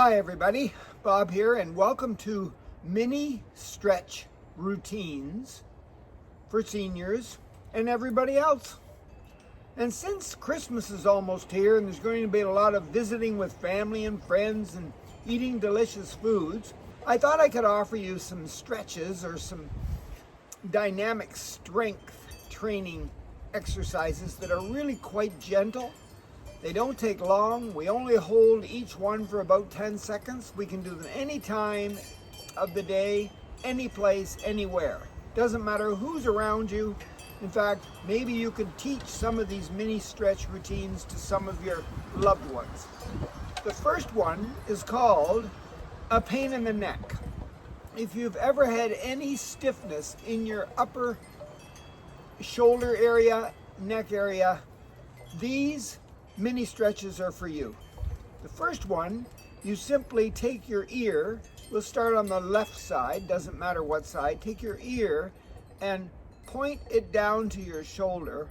Hi everybody, Bob here, and welcome to mini stretch routines for seniors and everybody else. And since Christmas is almost here and there's going to be a lot of visiting with family and friends and eating delicious foods, I thought I could offer you some stretches or some dynamic strength training exercises that are really quite gentle. They don't take long. We only hold each one for about 10 seconds. We can do them any time of the day, any place, anywhere. Doesn't matter who's around you. In fact, maybe you could teach some of these mini stretch routines to some of your loved ones. The first one is called a pain in the neck. If you've ever had any stiffness in your upper shoulder area, neck area, these mini stretches are for you. The first one, you simply take your ear, we'll start on the left side, doesn't matter what side, take your ear and point it down to your shoulder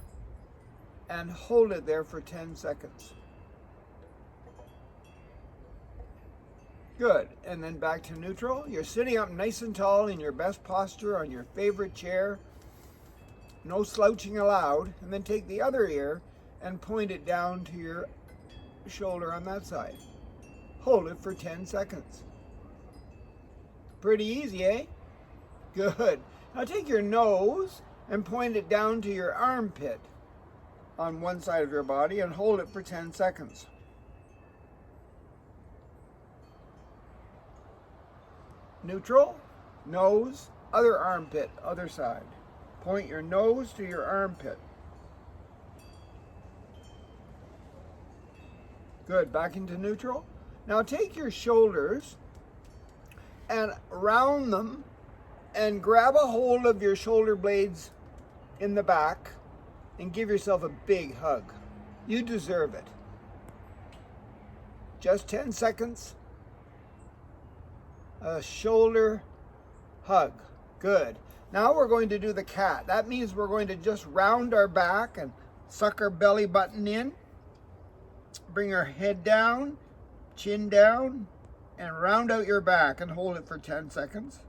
and hold it there for 10 seconds. Good, and then back to neutral. You're sitting up nice and tall in your best posture on your favorite chair, no slouching allowed, and then take the other ear and point it down to your shoulder on that side. Hold it for 10 seconds. Pretty easy, eh? Good. Now take your nose and point it down to your armpit on one side of your body and hold it for 10 seconds. Neutral, nose, other armpit, other side. Point your nose to your armpit. Good, back into neutral. Now take your shoulders and round them and grab a hold of your shoulder blades in the back and give yourself a big hug. You deserve it. Just 10 seconds. A shoulder hug. Good. Now we're going to do the cat. That means we're going to just round our back and suck our belly button in. Bring our head down, chin down, and round out your back and hold it for 10 seconds.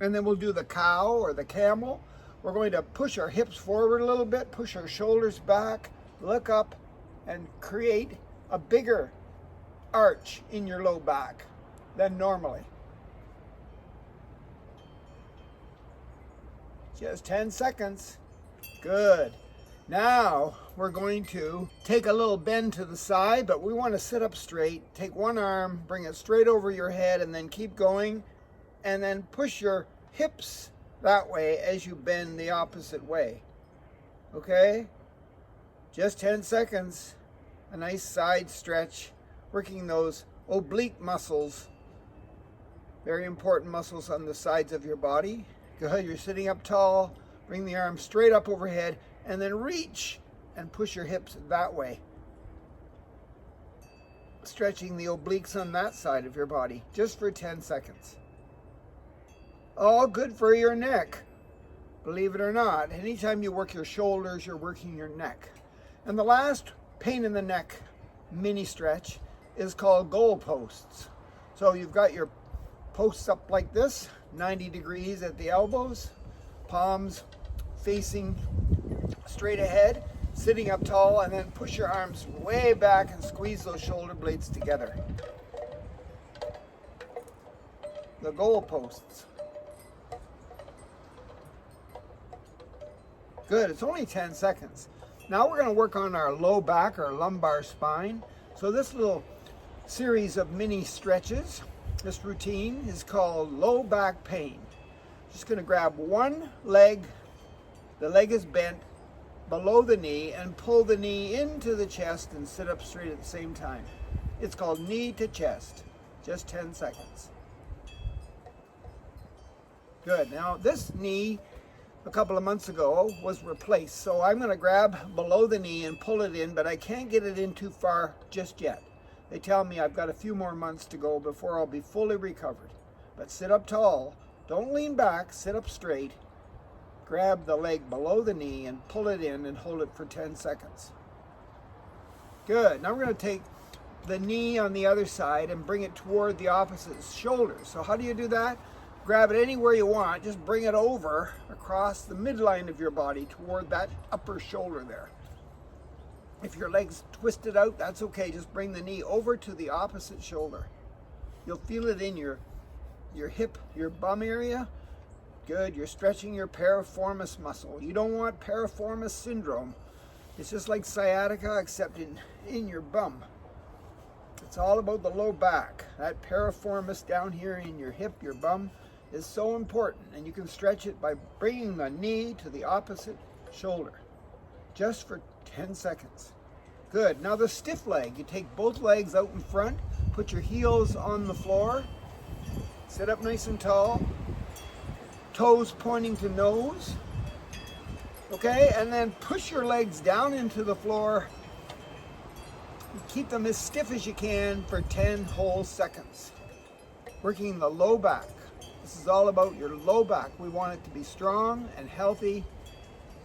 And then we'll do the cow or the camel. We're going to push our hips forward a little bit, push our shoulders back, look up, and create a bigger arch in your low back than normally. Just 10 seconds. Good. Now we're going to take a little bend to the side, but we want to sit up straight. Take one arm, bring it straight over your head, and then keep going. And then push your hips that way as you bend the opposite way. Okay? Just 10 seconds. A nice side stretch, working those oblique muscles. Very important muscles on the sides of your body. Good. You're sitting up tall. Bring the arm straight up overhead. And then reach and push your hips that way. Stretching the obliques on that side of your body, just for 10 seconds. All good for your neck. Believe it or not, anytime you work your shoulders, you're working your neck. And the last pain in the neck mini stretch is called goal posts. So you've got your posts up like this, 90 degrees at the elbows, palms facing straight ahead, sitting up tall, and then push your arms way back and squeeze those shoulder blades together. The goal posts. Good, it's only 10 seconds. Now we're going to work on our low back, our lumbar spine. So this little series of mini stretches, this routine is called low back pain. Just going to grab one leg, the leg is bent below the knee, and pull the knee into the chest and sit up straight at the same time. It's called knee to chest. Just 10 seconds. Good. Now this knee a couple of months ago was replaced, so I'm going to grab below the knee and pull it in, but I can't get it in too far just yet. They tell me I've got a few more months to go before I'll be fully recovered. But sit up tall, don't lean back, sit up straight, grab the leg below the knee and pull it in and hold it for 10 seconds. Good. Now we're going to take the knee on the other side and bring it toward the opposite shoulder. So how do you do that? Grab it anywhere you want, just bring it over across the midline of your body toward that upper shoulder there. If your leg's twisted out, that's okay. Just bring the knee over to the opposite shoulder. You'll feel it in your hip, your bum area. Good, you're stretching your piriformis muscle. You don't want piriformis syndrome. It's just like sciatica, except in your bum. It's all about the low back. That piriformis down here in your hip, your bum, is so important. And you can stretch it by bringing the knee to the opposite shoulder. Just for 10 seconds. Good. Now the stiff leg. You take both legs out in front. Put your heels on the floor. Sit up nice and tall. Toes pointing to nose. Okay, and then push your legs down into the floor. Keep them as stiff as you can for 10 whole seconds. Working the low back. This is all about your low back. We want it to be strong and healthy.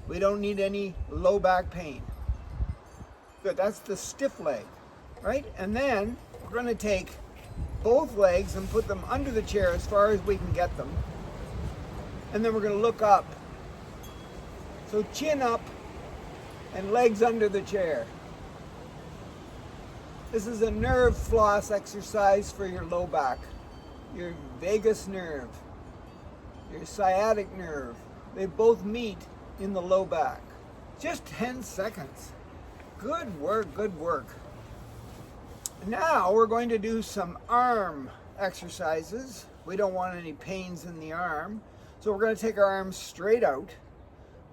We don't need any low back pain. Good, that's the stiff leg, right? And then we're going to take both legs and put them under the chair as far as we can get them. And then we're going to look up. So chin up and legs under the chair. This is a nerve floss exercise for your low back, your vagus nerve, your sciatic nerve. They both meet in the low back. Just 10 seconds. Good work, good work. Now we're going to do some arm exercises. We don't want any pains in the arm. So we're going to take our arms straight out,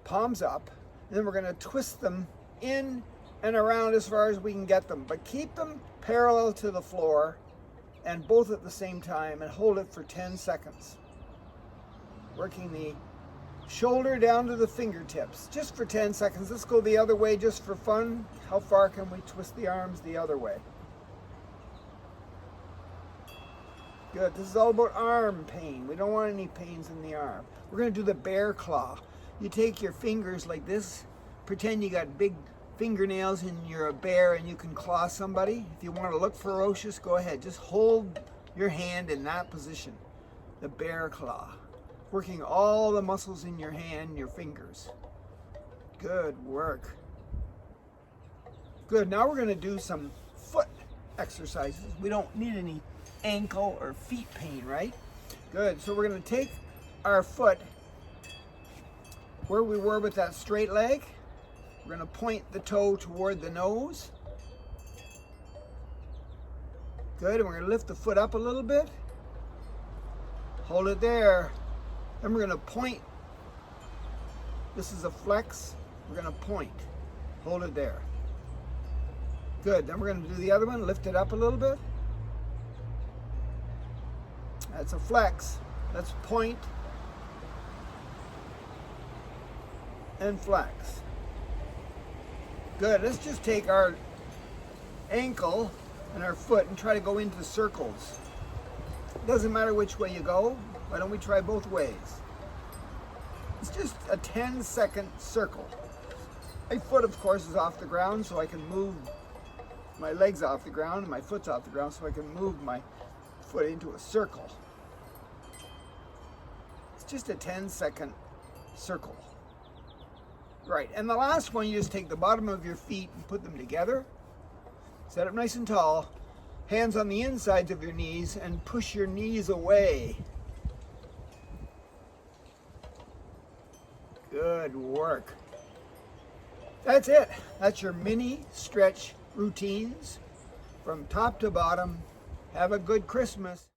palms up, and then we're going to twist them in and around as far as we can get them. But keep them parallel to the floor and both at the same time, and hold it for 10 seconds. Working the shoulder down to the fingertips, just for 10 seconds. Let's go the other way just for fun. How far can we twist the arms the other way? Good, this is all about arm pain. We don't want any pains in the arm. We're gonna do the bear claw. You take your fingers like this, pretend you got big fingernails and you're a bear and you can claw somebody. If you want to look ferocious, go ahead. Just hold your hand in that position, the bear claw. Working all the muscles in your hand, your fingers. Good work. Good, now we're going to do some foot exercises. We don't need any ankle or feet pain, right? Good, so we're going to take our foot where we were with that straight leg. We're going to point the toe toward the nose. Good, and we're going to lift the foot up a little bit. Hold it there. Then we're going to point. This is a flex. We're going to point. Hold it there. Good, then we're going to do the other one. Lift it up a little bit. That's a flex. Let's point and flex. Good, let's just take our ankle and our foot and try to go into circles. Doesn't matter which way you go. Why don't we try both ways? It's just a 10-second circle. My foot, of course, is off the ground, so I can move my legs off the ground, and my foot's off the ground, so I can move my foot into a circle. It's just a 10-second circle. Right, and the last one, you just take the bottom of your feet and put them together. Set up nice and tall. Hands on the insides of your knees and push your knees away. Good work. That's it. That's your mini stretch routines from top to bottom. Have a good Christmas.